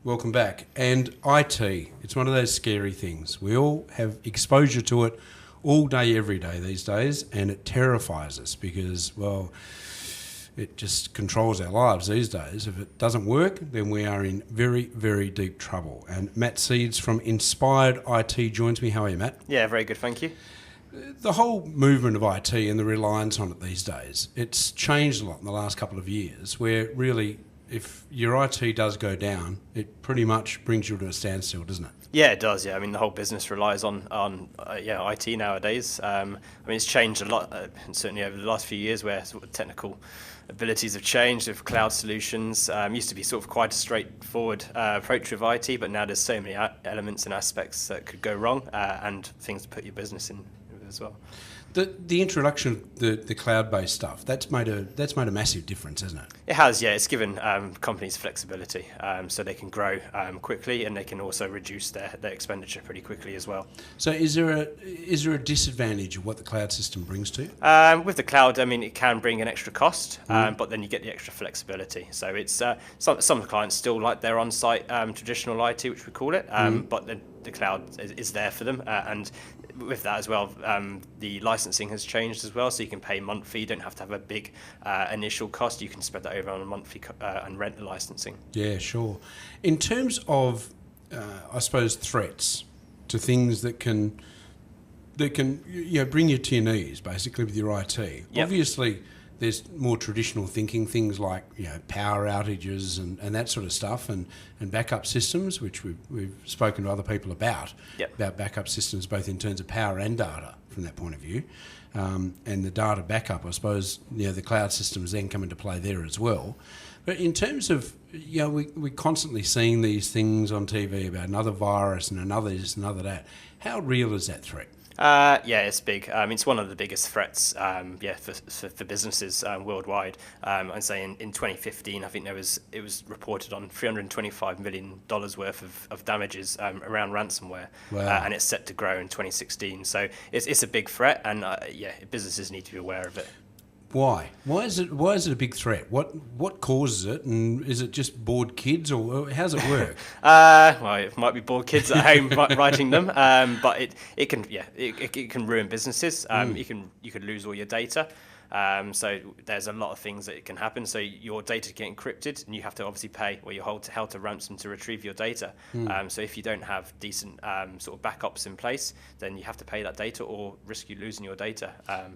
Welcome back. And IT, it's one of those scary things. We all have exposure to it all day, every day these days, and it terrifies us because, well, it just controls our lives these days. If it doesn't work, then we are in very, very deep trouble. And Matt Seeds from Inspired IT joins me. How are you, Matt? Yeah, very good, thank you. The whole movement of IT and the reliance on it these days, it's changed a lot in the last couple of years, where really, if your IT does go down, it pretty much brings you to a standstill, doesn't it? Yeah, it does. Yeah, I mean the whole business relies on IT nowadays. I mean it's changed a lot, and certainly over the last few years, where sort of technical abilities have changed with cloud solutions. Used to be sort of quite a straightforward approach with IT, but now there's so many elements and aspects that could go wrong, and things to put your business in as well. The introduction of the cloud-based stuff, that's made a massive difference, hasn't it? It has, yeah. It's given companies flexibility, so they can grow quickly, and they can also reduce their expenditure pretty quickly as well. So is there a disadvantage of what the cloud system brings to you? With the cloud, I mean, it can bring an extra cost, but then you get the extra flexibility. So it's some clients still like their on-site traditional IT, which we call it, but the cloud is there for them, and with that as well, the licensing has changed as well, so you can pay monthly. You don't have to have a big initial cost. You can spread that over on a monthly and rent the licensing. Yeah, sure. In terms of, I suppose, threats to things that can bring you to your knees, basically, with your IT. Yep. Obviously, there's more traditional thinking, things like power outages and that sort of stuff, and backup systems, which we've spoken to other people about backup systems, both in terms of power and data from that point of view. And the data backup, I suppose, the cloud systems then come into play there as well. But in terms of, we're constantly seeing these things on TV about another virus and another this, another that. How real is that threat? Yeah, it's big. It's one of the biggest threats, for businesses worldwide. I'd say in 2015, I think it was reported on $325 million worth of damages around ransomware. Wow. And it's set to grow in 2016. So it's a big threat, and businesses need to be aware of it. Why? Why is it a big threat? What causes it, and is it just bored kids, or how does it work? Well, it might be bored kids at home writing them, but it can ruin businesses. You could lose all your data. So there's a lot of things that can happen. So your data get encrypted, and you have to obviously pay, or you're held to ransom to retrieve your data. So if you don't have decent sort of backups in place, then you have to pay that data, or risk you losing your data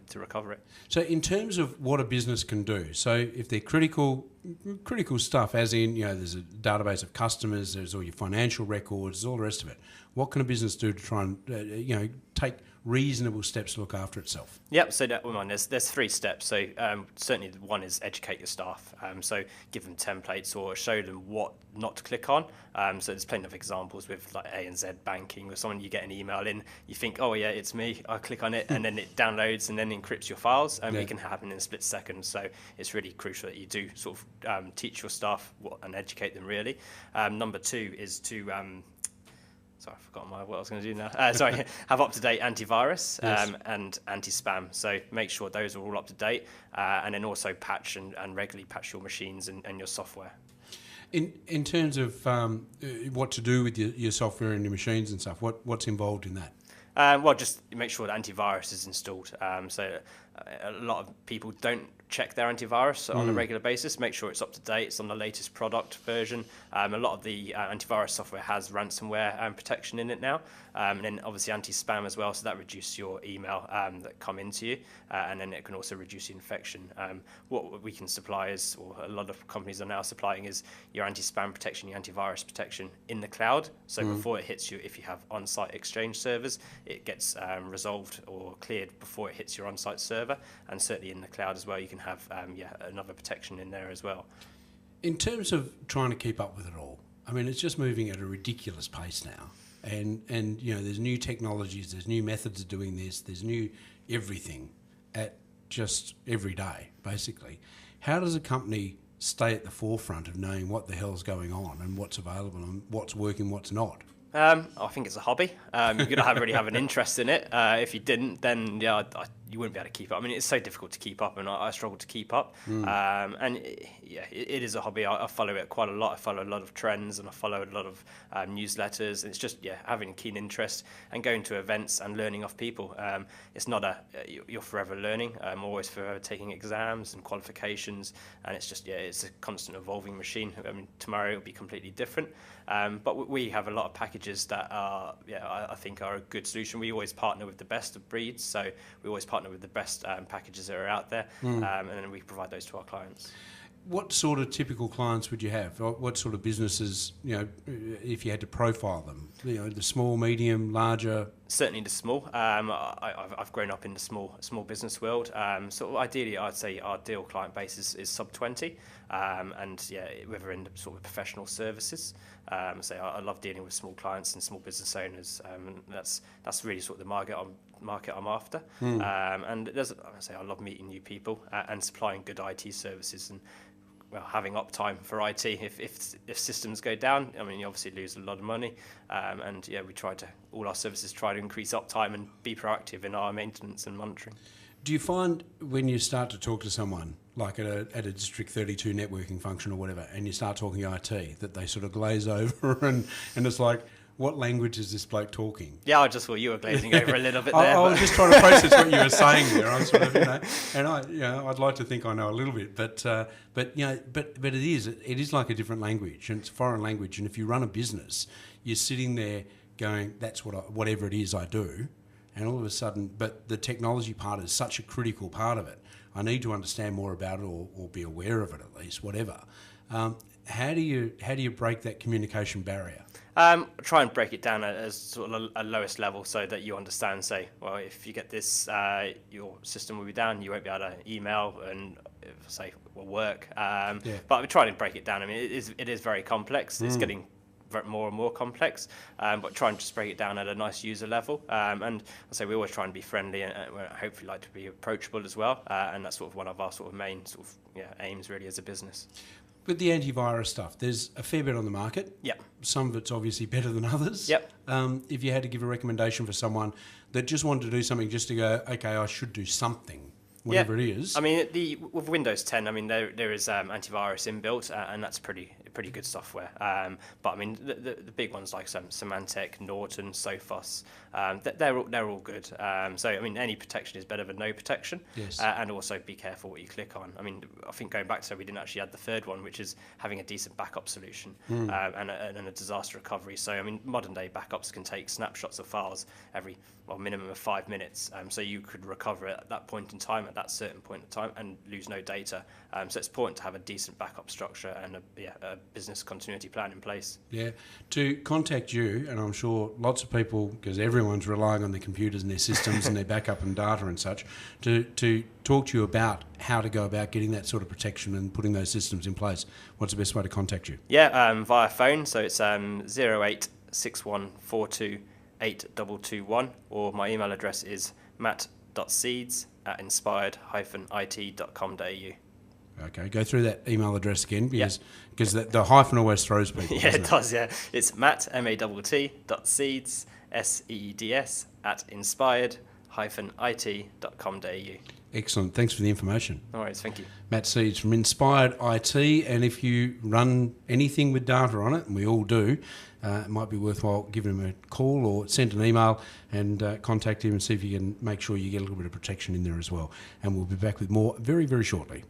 to recover it. So in terms of what a business can do, so if they're critical stuff, as in there's a database of customers, there's all your financial records, there's all the rest of it. What can a business do to try and take reasonable steps to look after itself? Yep. So there's 3 steps. So certainly one is educate your staff. So give them templates or show them what not to click on. So there's plenty of examples with like ANZ banking, or someone, you get an email in, you think, oh yeah, it's me. I click on it, and then it downloads and then encrypts your files. It can happen in a split second. So it's really crucial that you do sort of teach your staff and educate them really. Number 2 is to Sorry, I've forgotten what I was going to do now. Have up-to-date antivirus and anti-spam. So make sure those are all up-to-date, and then also patch and regularly patch your machines and your software. In terms of what to do with your software and your machines and stuff, what's involved in that? Well, just make sure that antivirus is installed. So a lot of people don't check their antivirus on a regular basis. Make sure it's up to date. It's on the latest product version. A lot of the antivirus software has ransomware protection in it now, and then obviously anti-spam as well. So that reduces your email that come into you, and then it can also reduce the infection. What we can supply is, or a lot of companies are now supplying, is your anti-spam protection, your antivirus protection in the cloud. So before it hits you, if you have on-site Exchange servers, it gets resolved or cleared before it hits your on-site server, and certainly in the cloud as well, you can have another protection in there as well. In terms of trying to keep up with it all, I mean, it's just moving at a ridiculous pace now, and there's new technologies, there's new methods of doing this, there's new everything at just every day, basically. How does a company stay at the forefront of knowing what the hell's going on and what's available and what's working, what's not? I think it's a hobby. You've got to really have an interest in it. If you didn't, then you wouldn't be able to keep up. I mean, it's so difficult to keep up, and I struggle to keep up. And it is a hobby. I follow it quite a lot. I follow a lot of trends, and I follow a lot of newsletters. And it's just having a keen interest and going to events and learning off people. It's not you're forever learning. I'm always forever taking exams and qualifications, and it's just it's a constant evolving machine. I mean, tomorrow it'll be completely different. But we have a lot of packages that are, I think are a good solution. We always partner with the best of breeds, so we always partner with the best packages that are out there, and then we provide those to our clients. What sort of typical clients would you have? What sort of businesses, if you had to profile them? The small, medium, larger? Certainly the small. I've grown up in the small business world. So ideally, I'd say our ideal client base is sub 20, and whether in the sort of professional services. So I love dealing with small clients and small business owners. That's really sort of the market I'm after. And I love meeting new people and supplying good IT services and having uptime for IT. If systems go down, I mean, you obviously lose a lot of money. And we all our services try to increase uptime and be proactive in our maintenance and monitoring. Do you find when you start to talk to someone, like at a District 32 networking function or whatever, and you start talking IT, that they sort of glaze over and it's like, what language is this bloke talking? Yeah, I just thought you were glazing over a little bit there. I was just trying to process what you were saying there. I was sort of, and I'd like to think I know a little bit, but it is like a different language, and it's a foreign language. And if you run a business, you're sitting there going, that's whatever it is I do. And all of a sudden, but the technology part is such a critical part of it. I need to understand more about it or be aware of it at least, whatever. How do you break that communication barrier? Try and break it down as sort of a lowest level so that you understand, say, well, if you get this, your system will be down, you won't be able to email and will work. But we try to break it down. I mean, it is very complex. It's getting more and more complex, but try and just break it down at a nice user level. And I say we always try and be friendly and hopefully like to be approachable as well. And that's sort of one of our sort of main aims really as a business. With the antivirus stuff, there's a fair bit on the market. Yep. Some of it's obviously better than others. Yep. If you had to give a recommendation for someone that just wanted to do something just to go, okay, I should do something, whatever it is. I mean, with Windows 10, I mean, there is antivirus inbuilt, and that's pretty good software. But I mean, the big ones like Symantec, Norton, Sophos, they're all good. So I mean, any protection is better than no protection. Yes. And also be careful what you click on. I mean, I think going back to we didn't actually add the third one, which is having a decent backup solution and a disaster recovery. So I mean, modern day backups can take snapshots of files every minimum of 5 minutes. So you could recover it at that point in time, at that certain point in time, and lose no data. So it's important to have a decent backup structure and a business continuity plan in place. Yeah. To contact you, and I'm sure lots of people, because everyone's relying on their computers and their systems and their backup and data and such, to talk to you about how to go about getting that sort of protection and putting those systems in place, what's the best way to contact you? Yeah, via phone. So it's 0861428221, or my email address is matt.seeds@inspired-it.com.au. Okay, go through that email address again, because the hyphen always throws people. Yeah, it does, yeah. It's matt, matt.seeds, SEEDS, @inspired-it.com.au. Excellent. Thanks for the information. No worries, thank you. Matt Seeds from Inspired IT, and if you run anything with data on it, and we all do, it might be worthwhile giving him a call or send an email and contact him and see if you can make sure you get a little bit of protection in there as well. And we'll be back with more very, very shortly.